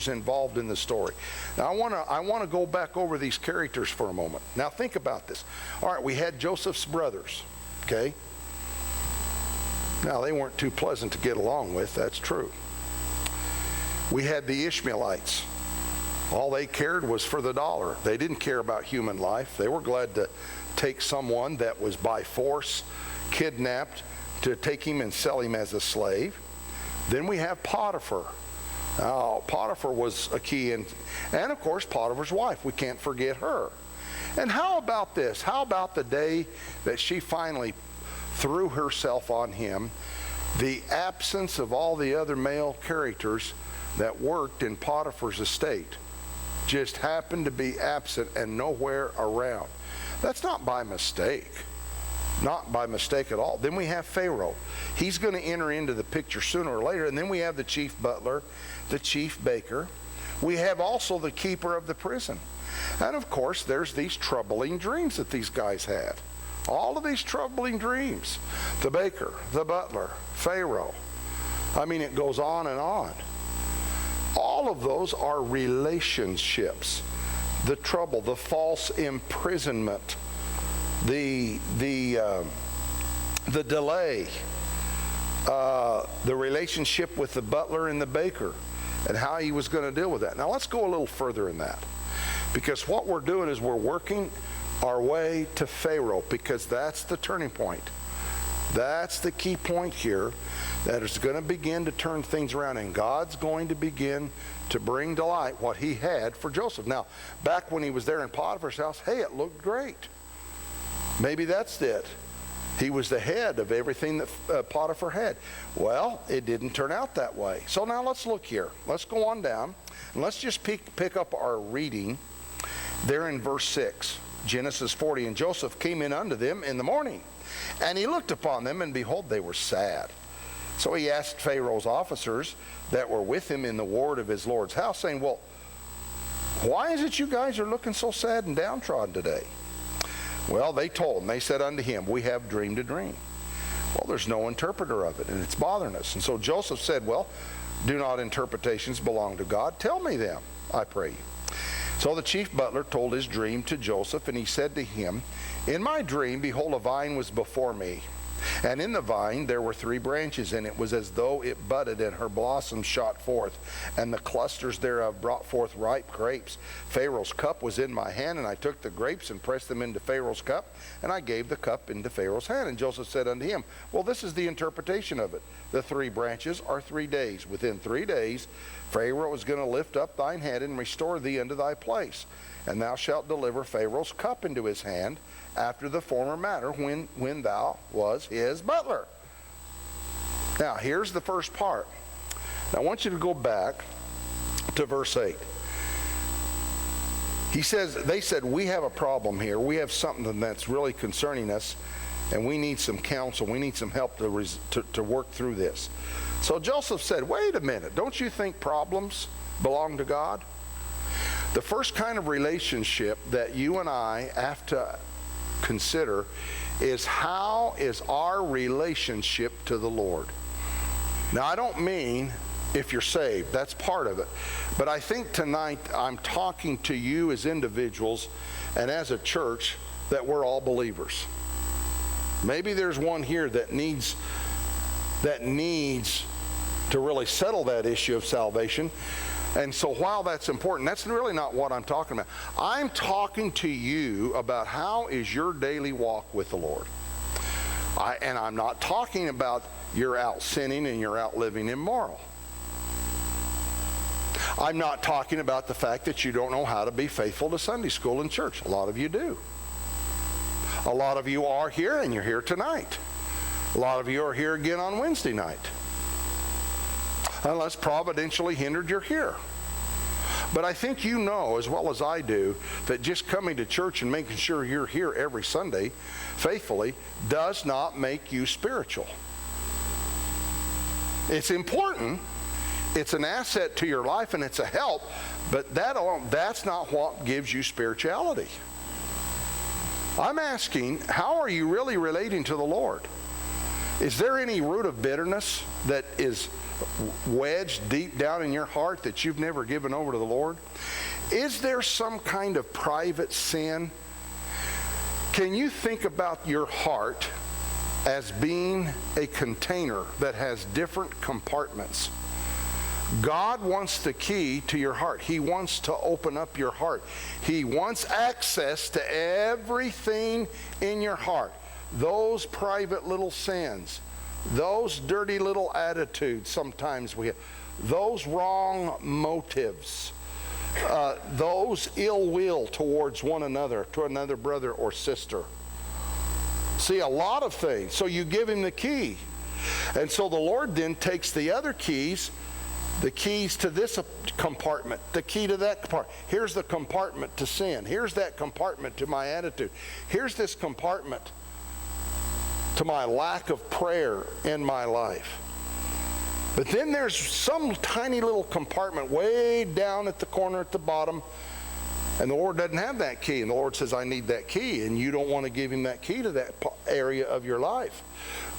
characters involved in the story. Now I want to go back over these characters for a moment. Now think about this. All right, we had Joseph's brothers, okay? Now they weren't too pleasant to get along with, that's true. We had the Ishmaelites. All they cared was for the dollar. They didn't care about human life. They were glad to take someone that was by force kidnapped to take him and sell him as a slave. Then we have Potiphar. Now, Potiphar was a key, and of course Potiphar's wife. We can't forget her. And how about this? How about the day that she finally threw herself on him? The absence of all the other male characters that worked in Potiphar's estate just happened to be absent and nowhere around. That's not by mistake. Not by mistake at all. Then we have Pharaoh. He's going to enter into the picture sooner or later. And then we have the chief butler, the chief baker. We have also the keeper of the prison. And of course, there's these troubling dreams that these guys had. All of these troubling dreams. The baker, the butler, Pharaoh. I mean, it goes on and on. All of those are relationships. The trouble, the false imprisonment, the delay, the relationship with the butler and the baker, and how he was going to deal with that. Now let's go a little further in that, because what we're doing is we're working our way to Pharaoh, because that's the turning point. That's the key point here, that is going to begin to turn things around, and God's going to begin to bring to light what he had for Joseph. Now, back when he was there in Potiphar's house, hey, it looked great. Maybe that's it. He was the head of everything that Potiphar had. Well, it didn't turn out that way. So now let's look here. Let's go on down, and let's just pick up our reading there in verse 6. Genesis 40, and Joseph came in unto them in the morning, and he looked upon them, and behold, they were sad. So he asked Pharaoh's officers that were with him in the ward of his Lord's house, saying, well, why is it you guys are looking so sad and downtrodden today? Well, they told him, they said unto him, we have dreamed a dream. Well, there's no interpreter of it, and it's bothering us. And so Joseph said, well, do not interpretations belong to God? Tell me them, I pray you. So the chief butler told his dream to Joseph, and he said to him, in my dream, behold, a vine was before me. And in the vine there were 3 branches, and it was as though it budded, and her blossoms shot forth, and the clusters thereof brought forth ripe grapes. Pharaoh's cup was in my hand, and I took the grapes and pressed them into Pharaoh's cup, and I gave the cup into Pharaoh's hand. And Joseph said unto him, well, this is the interpretation of it. The 3 branches are 3 days. Within 3 days Pharaoh is going to lift up thine head and restore thee unto thy place. And thou shalt deliver Pharaoh's cup into his hand, after the former manner when thou was his butler. Now here's the first part. Now I want you to go back to verse 8. He says, they said, we have a problem here. We have something that's really concerning us, and we need some counsel. We need some help to work through this. So Joseph said, wait a minute, don't you think problems belong to God? The first kind of relationship that you and I have to consider is, how is our relationship to the Lord? Now, I don't mean if you're saved. That's part of it. But I think tonight I'm talking to you as individuals and as a church that we're all believers. Maybe there's one here that needs to really settle that issue of salvation. And so while that's important, that's really not what I'm talking about. I'm talking to you about how is your daily walk with the Lord. And I'm not talking about you're out sinning and you're out living immoral. I'm not talking about the fact that you don't know how to be faithful to Sunday school and church. A lot of you do. A lot of you are here, and you're here tonight. A lot of you are here again on Wednesday night. Unless providentially hindered, you're here. But I think you know as well as I do that just coming to church and making sure you're here every Sunday faithfully does not make you spiritual. It's important. It's an asset to your life, and it's a help, but that's not what gives you spirituality. I'm asking, how are you really relating to the Lord? Is there any root of bitterness that is wedged deep down in your heart that you've never given over to the Lord? Is there some kind of private sin? Can you think about your heart as being a container that has different compartments? God wants the key to your heart. He wants to open up your heart. He wants access to everything in your heart. Those private little sins, those dirty little attitudes sometimes we have, those wrong motives, those ill will towards one another, to another brother or sister. See, a lot of things. So you give him the key. And so the Lord then takes the other keys, the keys to this compartment, the key to that compartment. Here's the compartment to sin. Here's that compartment to my attitude. Here's this compartment to my lack of prayer in my life. But then there's some tiny little compartment way down at the corner at the bottom, and the Lord doesn't have that key. And the Lord says, I need that key. And you don't want to give him that key to that area of your life.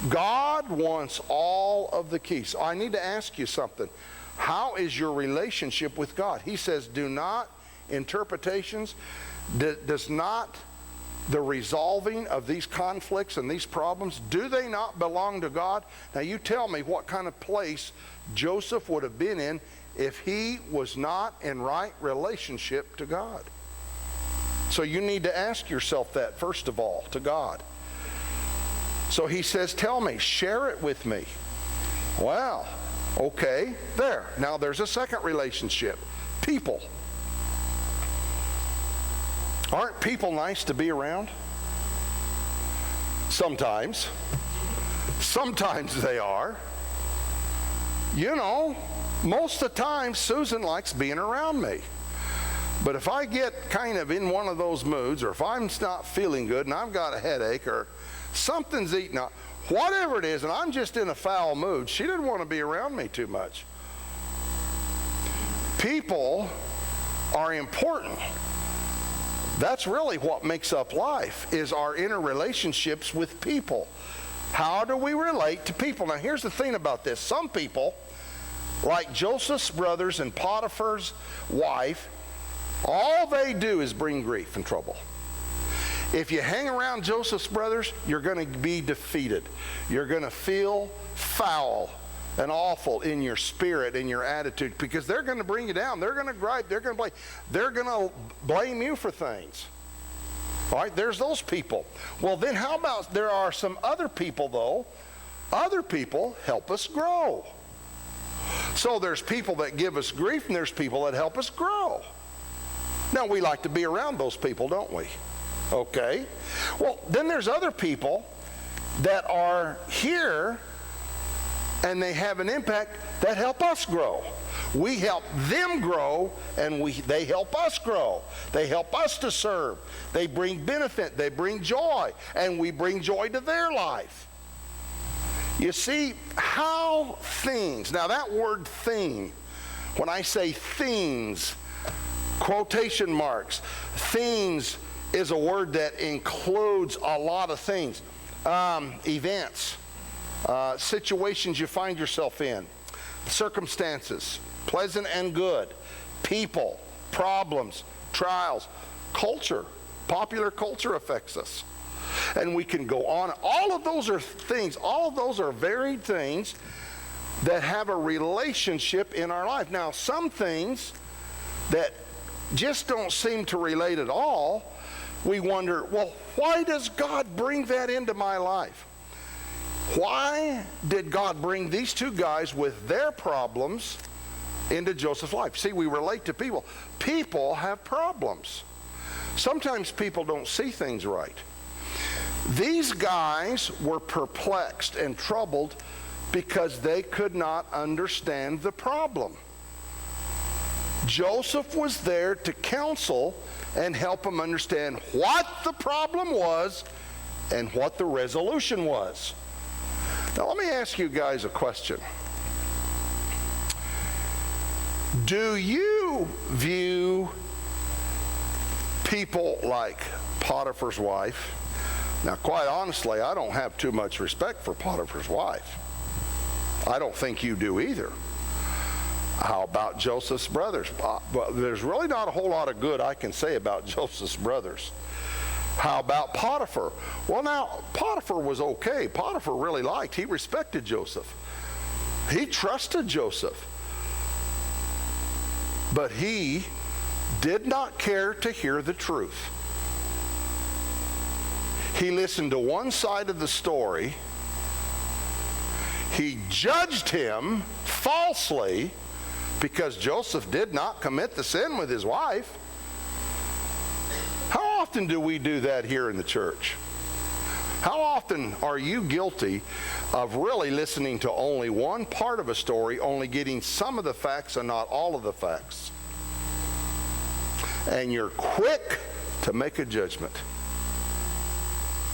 God wants all of the keys. So I need to ask you something. How is your relationship with God? He says, do not interpretations, does not the resolving of these conflicts and these problems, do they not belong to God? Now you tell me what kind of place Joseph would have been in if he was not in right relationship to God. So you need to ask yourself that first of all, to God. So he says, tell me, share it with me. Well, okay, there. Now there's a second relationship. People. Aren't people nice to be around? Sometimes. Sometimes they are. You know, most of the time Susan likes being around me. But if I get kind of in one of those moods, or if I'm not feeling good and I've got a headache or something's eating up, whatever it is, and I'm just in a foul mood, she doesn't want to be around me too much. People are important. That's really what makes up life, is our interrelationships with people. How do we relate to people? Now here's the thing about this. Some people, like Joseph's brothers and Potiphar's wife, all they do is bring grief and trouble. If you hang around Joseph's brothers, you're going to be defeated. You're going to feel foul and awful in your spirit, in your attitude, because they're going to bring you down. They're going to gripe. They're going to blame. They're going to blame you for things. All right, there's those people. Well, then how about there are some other people, though. Other people help us grow. So there's people that give us grief, and there's people that help us grow. Now, we like to be around those people, don't we? Okay. Well, then there's other people that are here and they have an impact that help us grow. We help them grow, and they help us grow. They help us to serve. They bring benefit. They bring joy, and we bring joy to their life. You see how things, now that word thing, when I say things, quotation marks, things is a word that includes a lot of things. Events. Situations you find yourself in, circumstances, pleasant and good, people, problems, trials, culture. Popular culture affects us. And we can go on. All of those are things, all of those are varied things that have a relationship in our life. Now, some things that just don't seem to relate at all, we wonder, well, why does God bring that into my life? Why did God bring these two guys with their problems into Joseph's life? See, we relate to people. People have problems. Sometimes people don't see things right. These guys were perplexed and troubled because they could not understand the problem. Joseph was there to counsel and help them understand what the problem was and what the resolution was. Now let me ask you guys a question. Do you view people like Potiphar's wife, Now, quite honestly, I don't have too much respect for Potiphar's wife. I don't think you do either. How about Joseph's brothers? Well, there's really not a whole lot of good I can say about Joseph's brothers. How about Potiphar? Well, now, Potiphar was okay. Potiphar really he respected Joseph. He trusted Joseph. But he did not care to hear the truth. He listened to one side of the story. He judged him falsely because Joseph did not commit the sin with his wife. How often do we do that here in the church? How often are you guilty of really listening to only one part of a story, only getting some of the facts and not all of the facts? And you're quick to make a judgment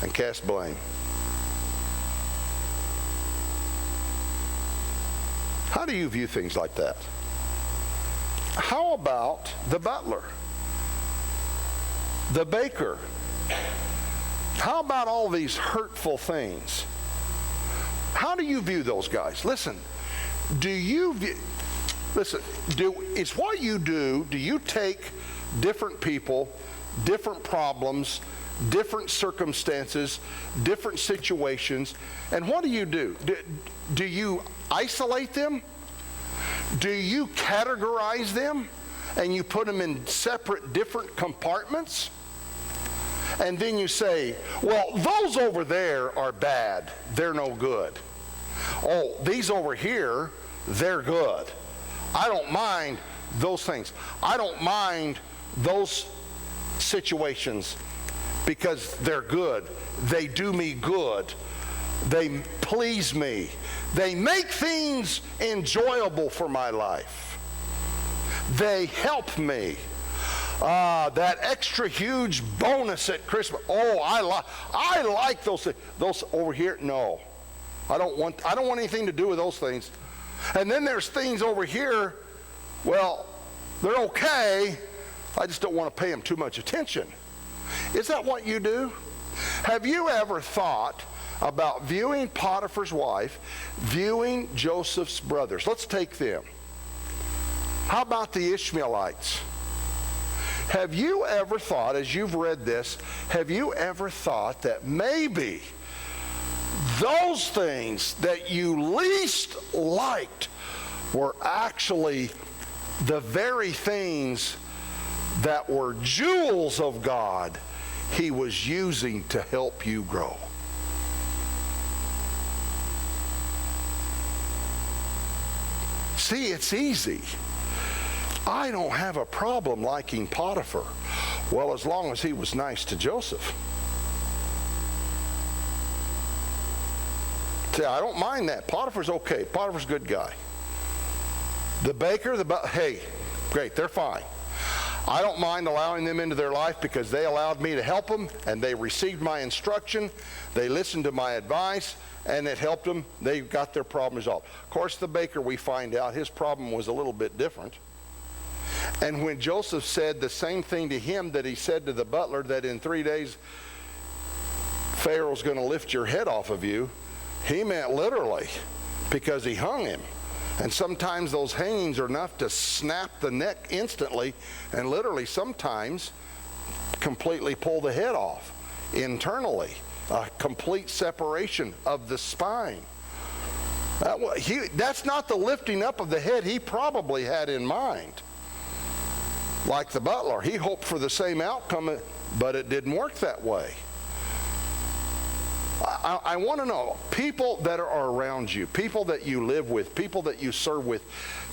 and cast blame. How do you view things like that? How about the butler? The baker? How about all these hurtful things? How do you view those guys? Listen, it's what you do you take different people, different problems, different circumstances, different situations, and what do? Do you isolate them? Do you categorize them and you put them in separate, different compartments? And then you say, well, those over there are bad. They're no good. Oh, these over here, they're good. I don't mind those things. I don't mind those situations because they're good. They do me good. They please me. They make things enjoyable for my life. They help me. That extra huge bonus at Christmas. Oh, I like those things. Those over here, no. I don't want anything to do with those things. And then there's things over here, well, they're okay. I just don't want to pay them too much attention. Is that what you do? Have you ever thought about viewing Potiphar's wife, viewing Joseph's brothers? Let's take them. How about the Ishmaelites? Have you ever thought, as you've read this, have you ever thought that maybe those things that you least liked were actually the very things that were jewels of God He was using to help you grow? See, it's easy. I don't have a problem liking Potiphar. Well, as long as he was nice to Joseph. See, I don't mind that. Potiphar's okay. Potiphar's a good guy. The baker, hey, great, they're fine. I don't mind allowing them into their life because they allowed me to help them and they received my instruction. They listened to my advice and it helped them. They got their problem resolved. Of course, the baker, we find out, his problem was a little bit different. And when Joseph said the same thing to him that he said to the butler, that in 3 days Pharaoh's going to lift your head off of you, he meant literally, because he hung him. And sometimes those hangings are enough to snap the neck instantly and literally sometimes completely pull the head off internally. A complete separation of the spine. That's not the lifting up of the head he probably had in mind. Like the butler, he hoped for the same outcome, but it didn't work that way. I want to know, people that are around you, people that you live with, people that you serve with,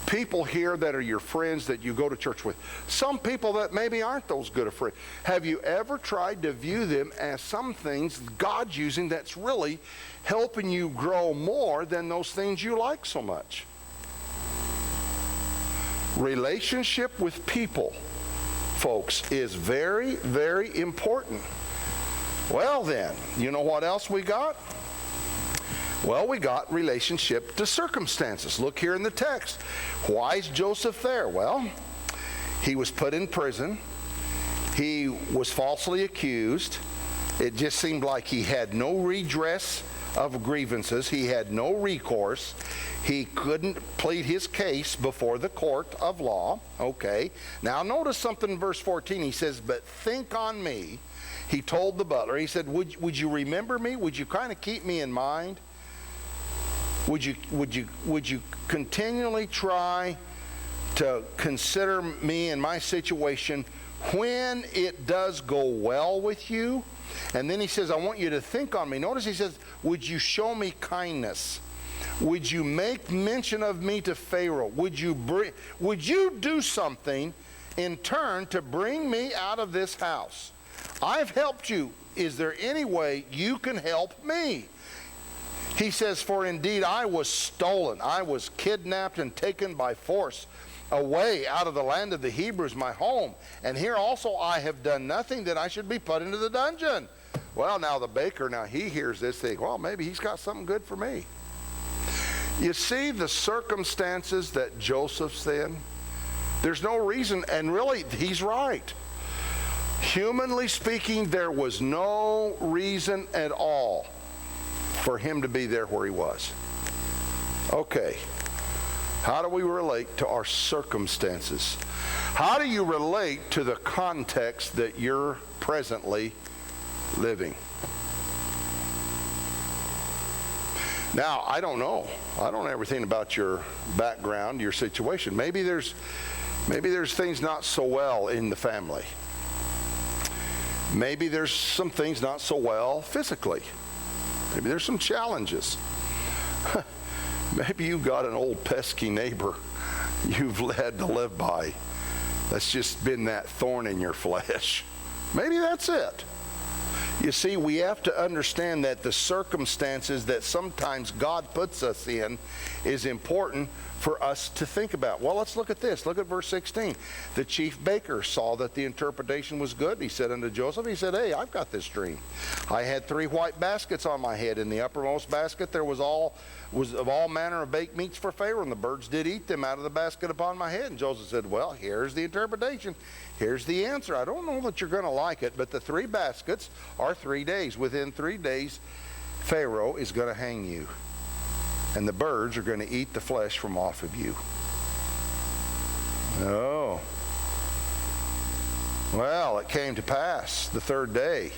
people here that are your friends that you go to church with, some people that maybe aren't those good of friends. Have you ever tried to view them as some things God's using that's really helping you grow more than those things you like so much? Relationship with people, folks, is very, very important. Well then, you know what else we got? Well, we got relationship to circumstances. Look here in the text. Why is Joseph there? Well, he was put in prison. He was falsely accused. It just seemed like he had no redress of grievances. He had no recourse. He couldn't plead his case before the court of law. Okay. Now notice something in verse 14. He says, but think on me. He told the butler, he said, would you remember me? Would you kind of keep me in mind? Would you continually try to consider me and my situation when it does go well with you? And then he says, I want you to think on me. Notice he says, would you show me kindness? Would you make mention of me to Pharaoh? Would you do something in turn to bring me out of this house? I've helped you. Is there any way you can help me? He says, for indeed I was stolen. I was kidnapped and taken by force away out of the land of the Hebrews, my home. And here also I have done nothing that I should be put into the dungeon. Well, now the baker, now he hears this thing. Well, maybe he's got something good for me. You see the circumstances that Joseph's in? There's no reason, and really, he's right. Humanly speaking, there was no reason at all for him to be there where he was. Okay. How do we relate to our circumstances? How do you relate to the context that you're presently living? Now, I don't know. I don't know everything about your background, your situation. Maybe there's things not so well in the family. Maybe there's some things not so well physically. Maybe there's some challenges. Maybe you've got an old pesky neighbor you've had to live by that's just been that thorn in your flesh. Maybe that's it. You see, we have to understand that the circumstances that sometimes God puts us in is important for us to think about. Well, let's look at this. Look at verse 16. The chief baker saw that the interpretation was good. He said unto Joseph, he said, hey, I've got this dream. I had 3 white baskets on my head. In the uppermost basket there was of all manner of baked meats for Pharaoh, and the birds did eat them out of the basket upon my head. And Joseph said, well, here's the interpretation. Here's the answer. I don't know that you're going to like it, but the 3 baskets are 3 days. Within 3 days, Pharaoh is going to hang you, and the birds are going to eat the flesh from off of you. Oh. Well, it came to pass the 3rd day,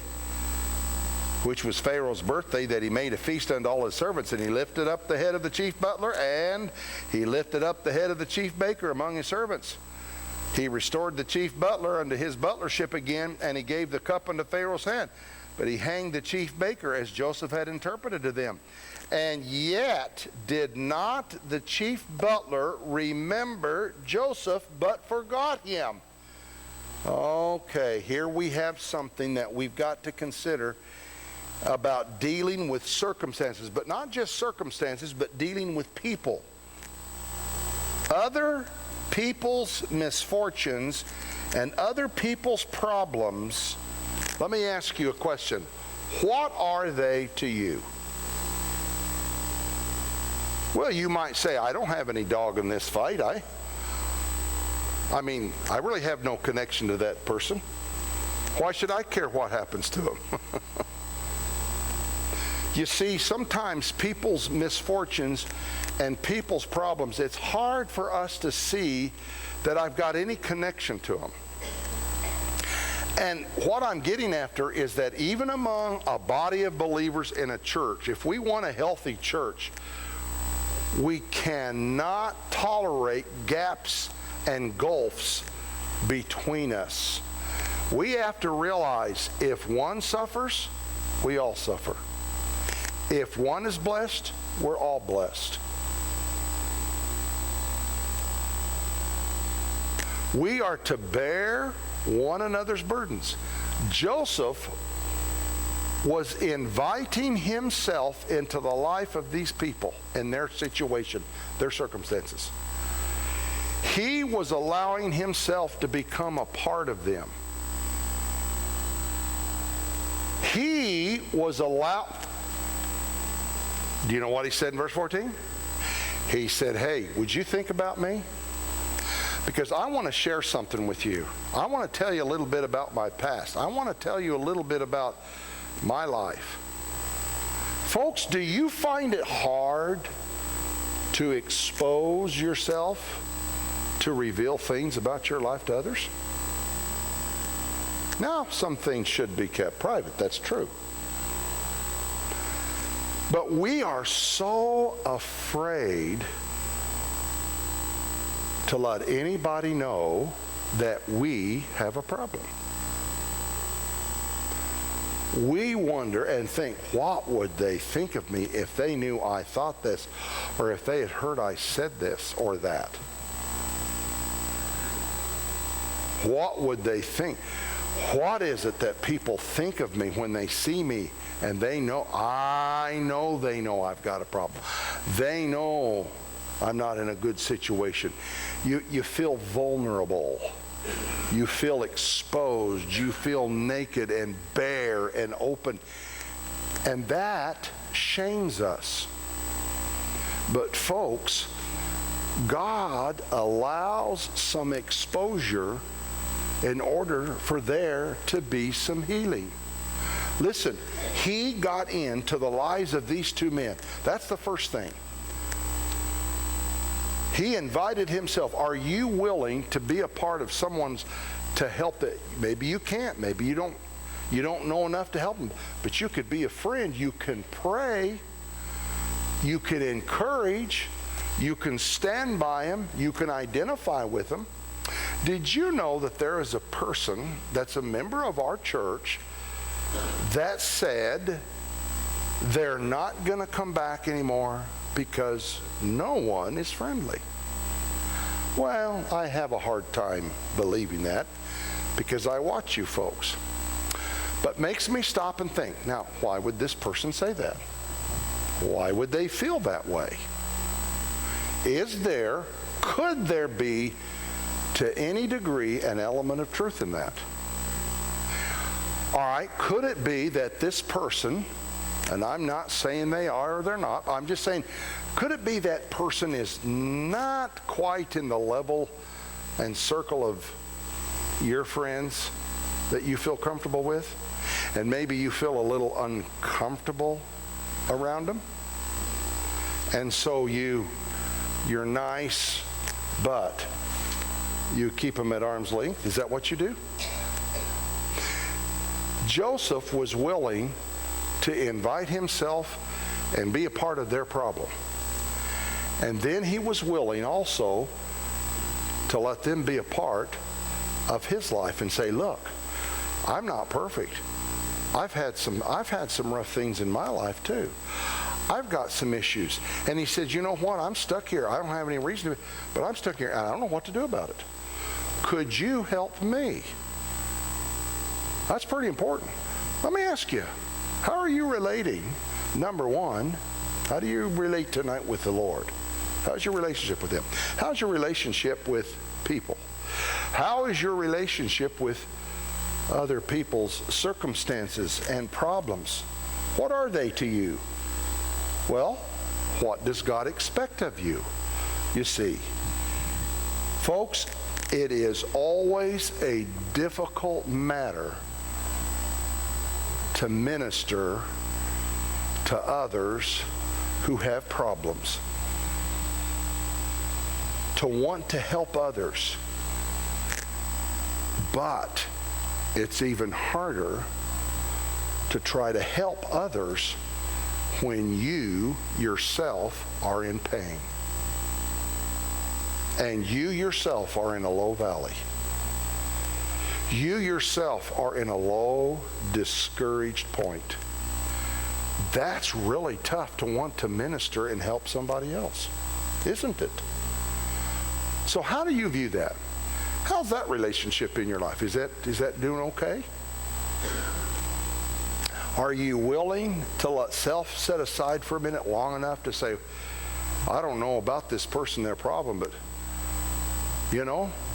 which was Pharaoh's birthday, that he made a feast unto all his servants, and he lifted up the head of the chief butler, and he lifted up the head of the chief baker among his servants. He restored the chief butler unto his butlership again, and he gave the cup unto Pharaoh's hand. But he hanged the chief baker as Joseph had interpreted to them. And yet did not the chief butler remember Joseph, but forgot him. Okay, here we have something that we've got to consider about dealing with circumstances, but not just circumstances, but dealing with people. Other people's misfortunes and other people's problems. Let me ask you a question. What are they to you? Well, you might say, I don't have any dog in this fight. I mean, I really have no connection to that person. Why should I care what happens to him? You see, sometimes people's misfortunes and people's problems, it's hard for us to see that I've got any connection to them. And what I'm getting after is that even among a body of believers in a church, if we want a healthy church, we cannot tolerate gaps and gulfs between us. We have to realize if one suffers, we all suffer. If one is blessed, we're all blessed. We are to bear one another's burdens. Joseph was inviting himself into the life of these people and their situation, their circumstances. He was allowing himself to become a part of them. He was allowed. Do you know what he said in verse 14? He said, hey, would you think about me? Because I want to share something with you. I want to tell you a little bit about my past. I want to tell you a little bit about my life. Folks, do you find it hard to expose yourself, to reveal things about your life to others? Now, some things should be kept private, that's true. But we are so afraid to let anybody know that we have a problem. We wonder and think, what would they think of me if they knew I thought this, or if they had heard I said this or that? What would they think? What is it that people think of me when they see me and they know, I know they know I've got a problem. They know I'm not in a good situation. You feel vulnerable. You feel exposed. You feel naked and bare and open. And that shames us. But folks, God allows some exposure in order for there to be some healing. Listen, he got into the lives of these two men. That's the first thing. He invited himself. Are you willing to be a part of someone's, to help that? Maybe you can't. Maybe you don't know enough to help them. But you could be a friend. You can pray. You can encourage. You can stand by them. You can identify with them. Did you know that there is a person that's a member of our church that said they're not going to come back anymore because no one is friendly? Well, I have a hard time believing that because I watch you folks. But makes me stop and think, now, why would this person say that? Why would they feel that way? Could there be, to any degree, an element of truth in that? All right, could it be that this person, and I'm not saying they are or they're not, I'm just saying, could it be that person is not quite in the level and circle of your friends that you feel comfortable with? And maybe you feel a little uncomfortable around them? And so you're nice, but you keep them at arm's length. Is that what you do? Joseph was willing to invite himself and be a part of their problem. And then he was willing also to let them be a part of his life and say, look, I'm not perfect. I've had some rough things in my life too. I've got some issues. And he said, you know what? I'm stuck here. I don't have any reason to, but I'm stuck here and I don't know what to do about it. Could you help me? That's pretty important. Let me ask you, how are you relating? Number one, how do you relate tonight with the Lord? How's your relationship with Him? How's your relationship with people? How is your relationship with other people's circumstances and problems? What are they to you? Well, what does God expect of you? You see, folks, it is always a difficult matter to minister to others who have problems, to want to help others. But it's even harder to try to help others when you yourself are in pain and you yourself are in a low valley. You yourself are in a low, discouraged point. That's really tough to want to minister and help somebody else, isn't it? So how do you view that? How's that relationship in your life? Is that doing okay? Are you willing to let self set aside for a minute long enough to say, I don't know about this person, their problem, but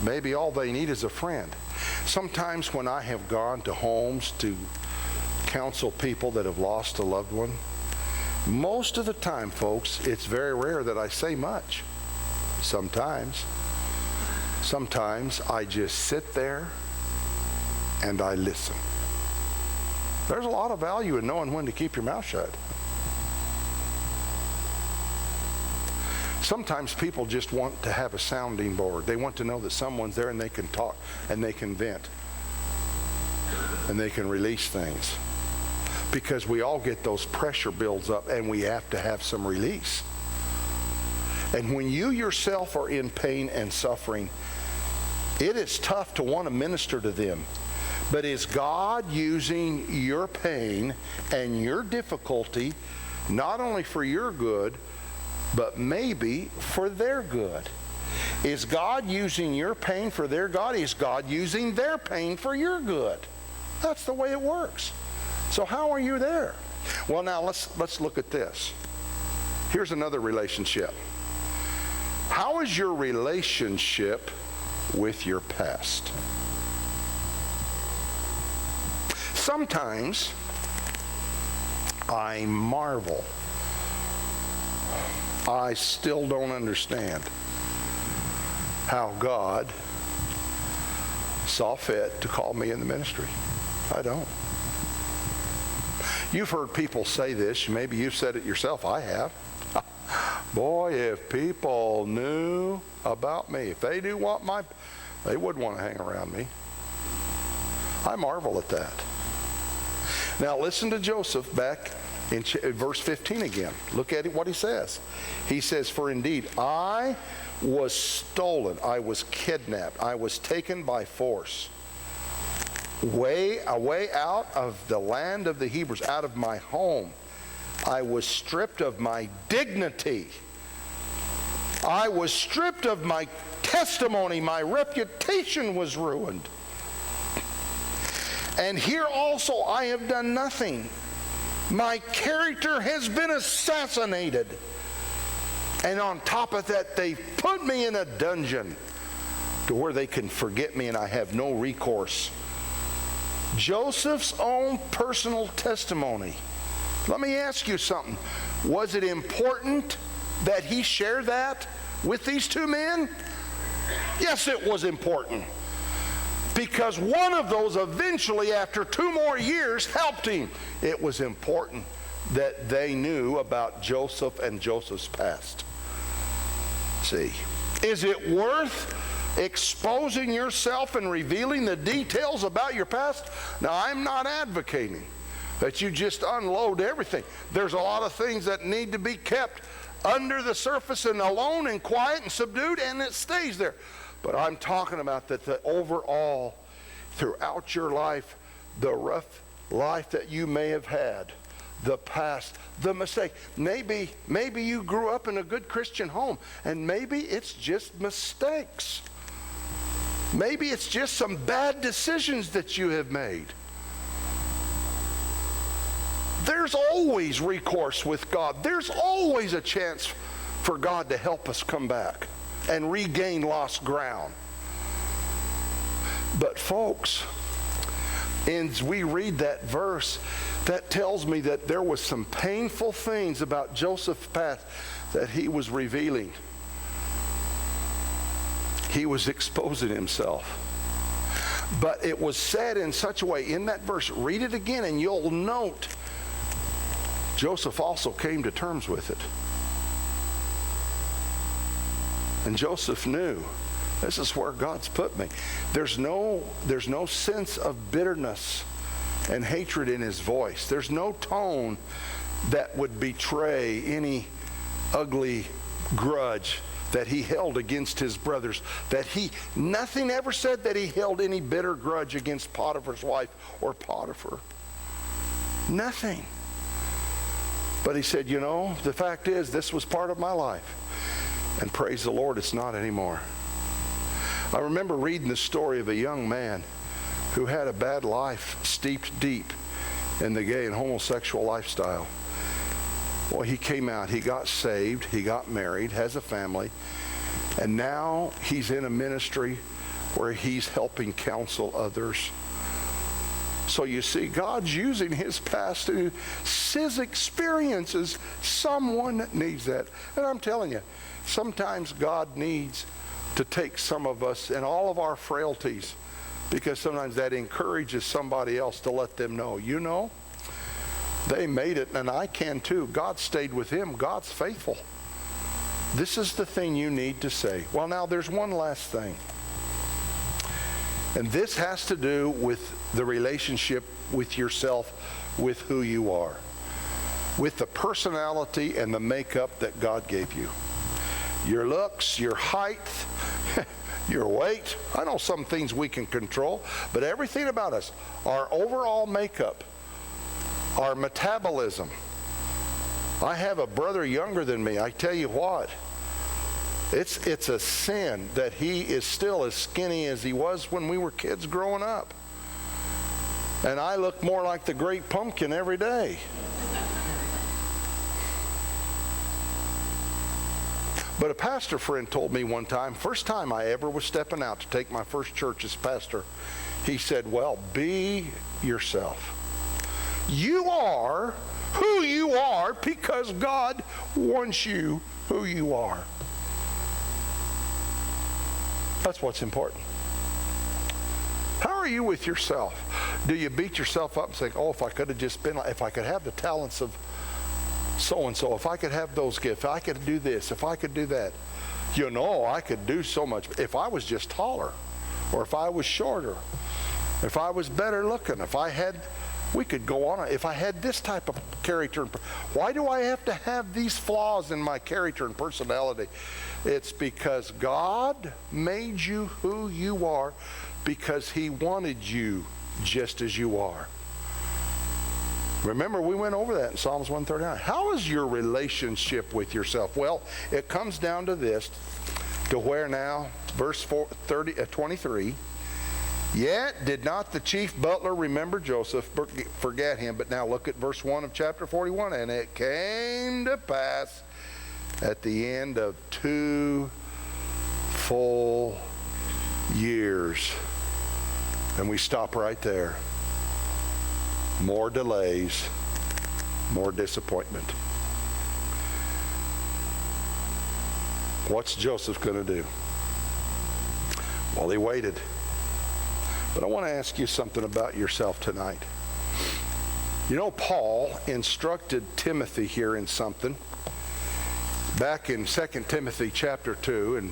maybe all they need is a friend. Sometimes when I have gone to homes to counsel people that have lost a loved one, most of the time, folks, it's very rare that I say much. Sometimes I just sit there and I listen. There's a lot of value in knowing when to keep your mouth shut. Sometimes people just want to have a sounding board. They want to know that someone's there and they can talk and they can vent and they can release things. Because we all get those pressure builds up and we have to have some release. And when you yourself are in pain and suffering, it is tough to want to minister to them. But is God using your pain and your difficulty not only for your good, but maybe for their good? Is God using your pain for their God? Is God using their pain for your good? That's the way it works. So how are you there? Well, now let's look at this. Here's another relationship. How is your relationship with your past? Sometimes I marvel. I still don't understand how God saw fit to call me in the ministry. I don't. You've heard people say this. Maybe you've said it yourself. I have. Boy, if people knew about me, if they knew they wouldn't want to hang around me. I marvel at that. Now listen to Joseph back in verse 15 again. Look at what he says. He says, "For indeed I was stolen, I was kidnapped, I was taken by force, away out of the land of the Hebrews, out of my home. I was stripped of my dignity. I was stripped of my testimony. My reputation was ruined. And here also I have done nothing. My character has been assassinated. And on top of that, they put me in a dungeon to where they can forget me and I have no recourse." Joseph's own personal testimony. Let me ask you something. Was it important that he share that with these two men? Yes, it was important. Because one of those eventually, after 2 more years, helped him. It was important that they knew about Joseph and Joseph's past. See, is it worth exposing yourself and revealing the details about your past? Now, I'm not advocating that you just unload everything. There's a lot of things that need to be kept under the surface and alone and quiet and subdued, and it stays there. But I'm talking about that the overall, throughout your life, the rough life that you may have had, the past, the mistake. Maybe you grew up in a good Christian home, and maybe it's just mistakes. Maybe it's just some bad decisions that you have made. There's always recourse with God. There's always a chance for God to help us come back and regain lost ground. But folks, as we read that verse, that tells me that there was some painful things about Joseph's past that he was revealing. He was exposing himself. But it was said in such a way, in that verse, read it again and you'll note, Joseph also came to terms with it. And Joseph knew, this is where God's put me. There's no sense of bitterness and hatred in his voice. There's no tone that would betray any ugly grudge that he held against his brothers. Nothing ever said that he held any bitter grudge against Potiphar's wife or Potiphar. Nothing. But he said, the fact is, this was part of my life. And praise the Lord, it's not anymore. I remember reading the story of a young man who had a bad life steeped deep in the gay and homosexual lifestyle. Well, he came out, he got saved, he got married, has a family, and now he's in a ministry where he's helping counsel others. So you see, God's using his past, his experiences. Someone needs that. And I'm telling you, sometimes God needs to take some of us and all of our frailties Because sometimes that encourages somebody else to let them know, you know, they made it and I can too. God stayed with him. God's faithful. This is the thing you need to say. Well, now there's one last thing. And this has to do with the relationship with yourself, with who you are, with the personality and the makeup that God gave you. Your looks, your height, your weight. I know some things we can control, but everything about us, our overall makeup, our metabolism. I have a brother younger than me. I tell you what, it's a sin that he is still as skinny as he was when we were kids growing up. And I look more like the great pumpkin every day. But a pastor friend told me one time, first time I ever was stepping out to take my first church as pastor, he said, well, be yourself. You are who you are because God wants you who you are. That's what's important. How are you with yourself? Do you beat yourself up and say, oh, if I could have just been, if I could have the talents of so-and-so, if I could have those gifts, if I could do this, if I could do that. You know, I could do so much. If I was just taller, or if I was shorter, if I was better looking, if I had, we could go on. If I had this type of character, why do I have to have these flaws in my character and personality? It's because God made you who you are because he wanted you just as you are. Remember, we went over that in Psalms 139. How is your relationship with yourself? Well, it comes down to this, to where now, verse 23, yet did not the chief butler remember Joseph, forget him. But now look at verse 1 of chapter 41. And it came to pass at the end of 2 full years. And we stop right there. More delays, more disappointment. What's Joseph going to do? Well, he waited. But I want to ask you something about yourself tonight. You know, Paul instructed Timothy here in something. Back in 2 Timothy chapter 2, and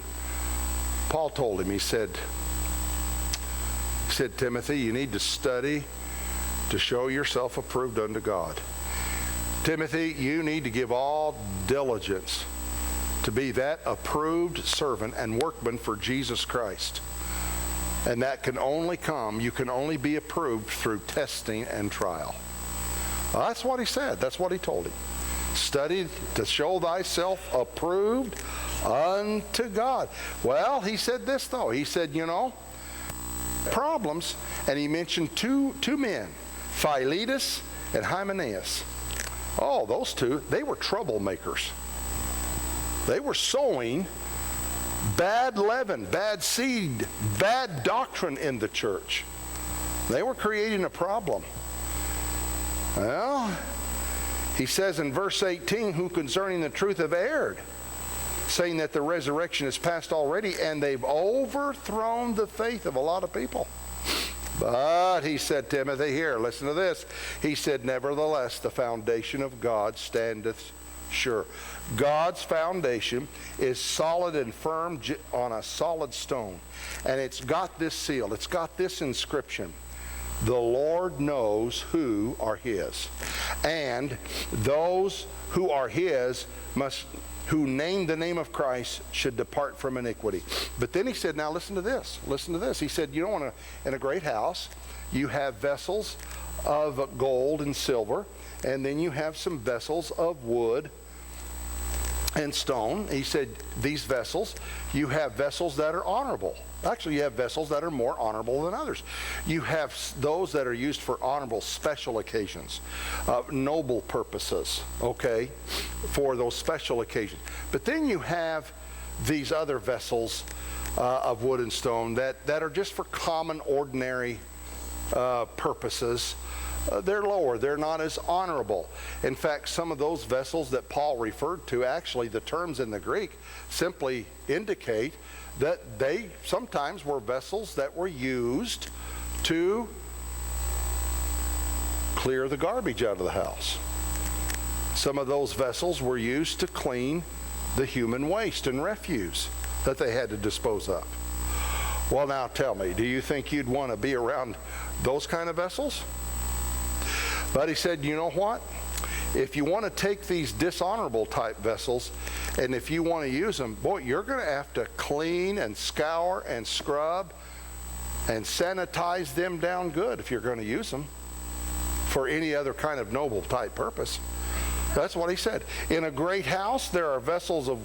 Paul told him, he said, Timothy, you need to study to show yourself approved unto God. Timothy, you need to give all diligence to be that approved servant and workman for Jesus Christ. And that can only come, you can only be approved through testing and trial. Well, that's what he said. That's what he told him. Study to show thyself approved unto God. Well, he said this though. He said, you know, problems, and he mentioned two men, Philetus and Hymenaeus. Oh, those two, they were troublemakers. They were sowing bad leaven, bad seed, bad doctrine in the church. They were creating a problem. Well, he says in verse 18, who concerning the truth have erred, saying that the resurrection is past already, and they've overthrown the faith of a lot of people. But he said, Timothy, here, listen to this. He said, nevertheless, the foundation of God standeth sure. God's foundation is solid and firm on a solid stone. And it's got this seal. It's got this inscription. The Lord knows who are his. And those who are his who name the name of Christ should depart from iniquity. But then he said, now listen to this. Listen to this. He said, you don't want to, in a great house, you have vessels of gold and silver, and then you have some vessels of wood and stone. He said, these vessels, you have vessels that are honorable. Actually, you have vessels that are more honorable than others. You have those that are used for honorable special occasions, noble purposes, okay, for those special occasions. But then you have these other vessels of wood and stone that are just for common, ordinary purposes. They're lower. They're not as honorable. In fact, some of those vessels that Paul referred to, actually the terms in the Greek simply indicate that they sometimes were vessels that were used to clear the garbage out of the house. Some of those vessels were used to clean the human waste and refuse that they had to dispose of. Well, now tell me, do you think you'd want to be around those kind of vessels? But he said, you know what? If you want to take these dishonorable type vessels, and if you want to use them, boy, you're going to have to clean and scour and scrub and sanitize them down good if you're going to use them for any other kind of noble type purpose. That's what he said. In a great house, there are vessels of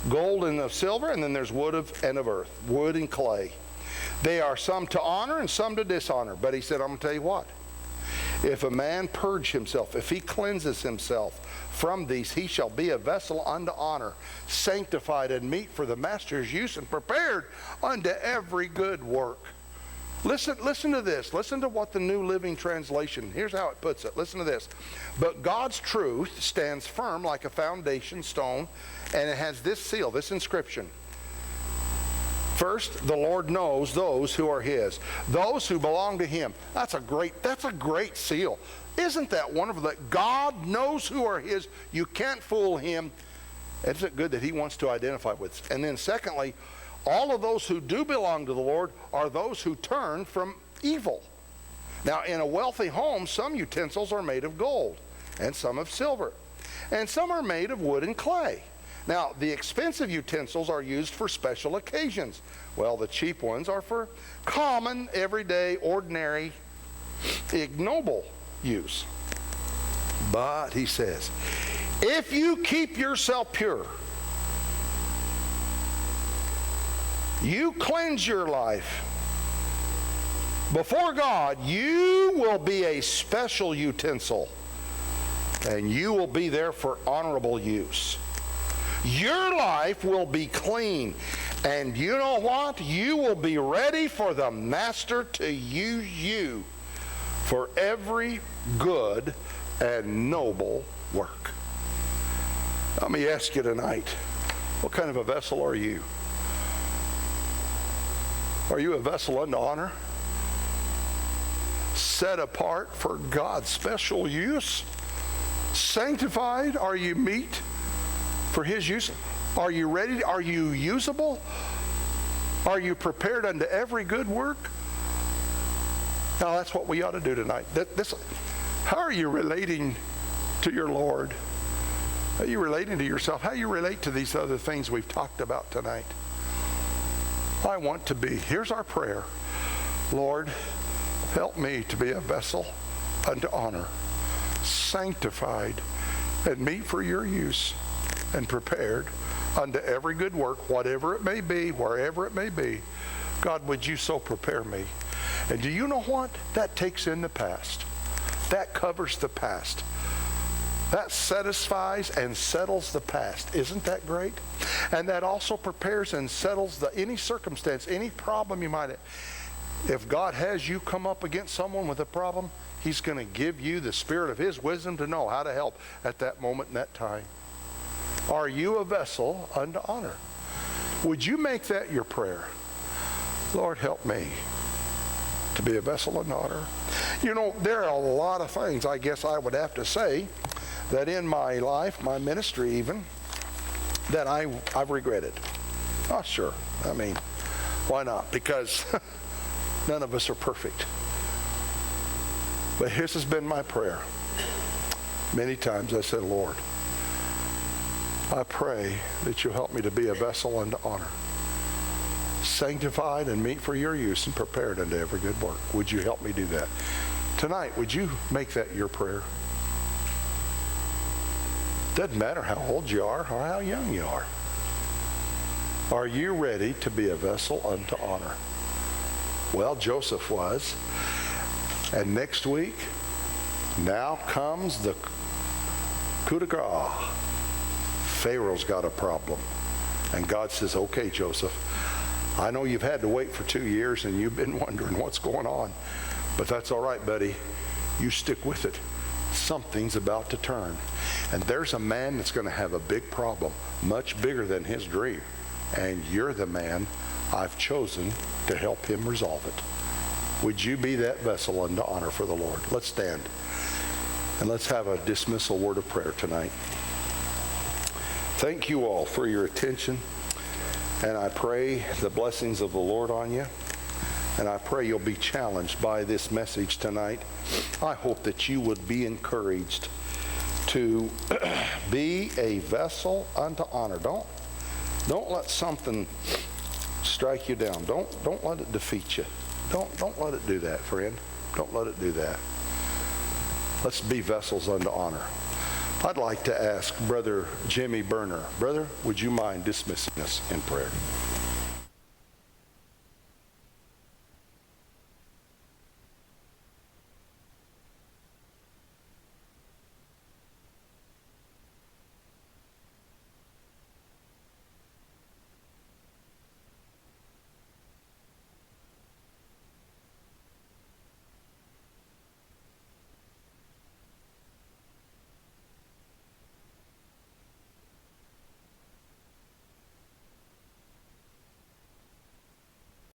gold and of silver, and then there's wood and of earth, wood and clay. They are some to honor and some to dishonor. But he said, I'm going to tell you what. If a man purge himself, if he cleanses himself from these, he shall be a vessel unto honor, sanctified and meet for the master's use, and prepared unto every good work. Listen to this. Listen to what the New Living Translation, here's how it puts it. Listen to this. But God's truth stands firm like a foundation stone, and it has this seal, this inscription. First, the Lord knows those who are his, those who belong to him. That's a great seal. Isn't that wonderful that God knows who are his? You can't fool him. Isn't it good that he wants to identify with? And then secondly, all of those who do belong to the Lord are those who turn from evil. Now, in a wealthy home, some utensils are made of gold, and some of silver, and some are made of wood and clay. Now, the expensive utensils are used for special occasions. Well, the cheap ones are for common, everyday, ordinary, ignoble use. But, he says, if you keep yourself pure, you cleanse your life before God, you will be a special utensil, and you will be there for honorable use. Your life will be clean, and you know what? You will be ready for the Master to use you for every good and noble work. Let me ask you tonight, what kind of a vessel are you? Are you a vessel unto honor? Set apart for God's special use? Sanctified? Are you meet for his use? Are you ready? Are you usable? Are you prepared unto every good work? Now that's what we ought to do tonight. How are you relating to your Lord? How are you relating to yourself? How do you relate to these other things we've talked about tonight? I want to be. Here's our prayer. Lord, help me to be a vessel unto honor, sanctified and meet for your use, and prepared unto every good work, whatever it may be, wherever it may be. God, would you so prepare me? And do you know what? That takes in the past. That covers the past. That satisfies and settles the past. Isn't that great? And that also prepares and settles any circumstance, any problem you might have. If God has you come up against someone with a problem, he's going to give you the spirit of his wisdom to know how to help at that moment and that time. Are you a vessel unto honor? Would you make that your prayer? Lord, help me to be a vessel unto honor. You know, there are a lot of things I guess I would have to say that in my life, my ministry even, that I've regretted. Oh, sure. I mean, why not? Because none of us are perfect. But this has been my prayer. Many times I said, Lord, I pray that you'll help me to be a vessel unto honor, sanctified and meet for your use and prepared unto every good work. Would you help me do that? Tonight, would you make that your prayer? Doesn't matter how old you are or how young you are. Are you ready to be a vessel unto honor? Well, Joseph was. And next week, now comes the coup de grace. Pharaoh's got a problem. And God says, okay, Joseph, I know you've had to wait for 2 years and you've been wondering what's going on. But that's all right, buddy. You stick with it. Something's about to turn. And there's a man that's going to have a big problem, much bigger than his dream. And you're the man I've chosen to help him resolve it. Would you be that vessel unto honor for the Lord? Let's stand and let's have a dismissal word of prayer tonight. Thank you all for your attention, and I pray the blessings of the Lord on you, and I pray you'll be challenged by this message tonight. I hope that you would be encouraged to be a vessel unto honor. Don't let something strike you down. Don't let it defeat you. Don't let it do that, friend. Don't let it do that. Let's be vessels unto honor. I'd like to ask Brother Jimmy Berner. Brother, would you mind dismissing us in prayer?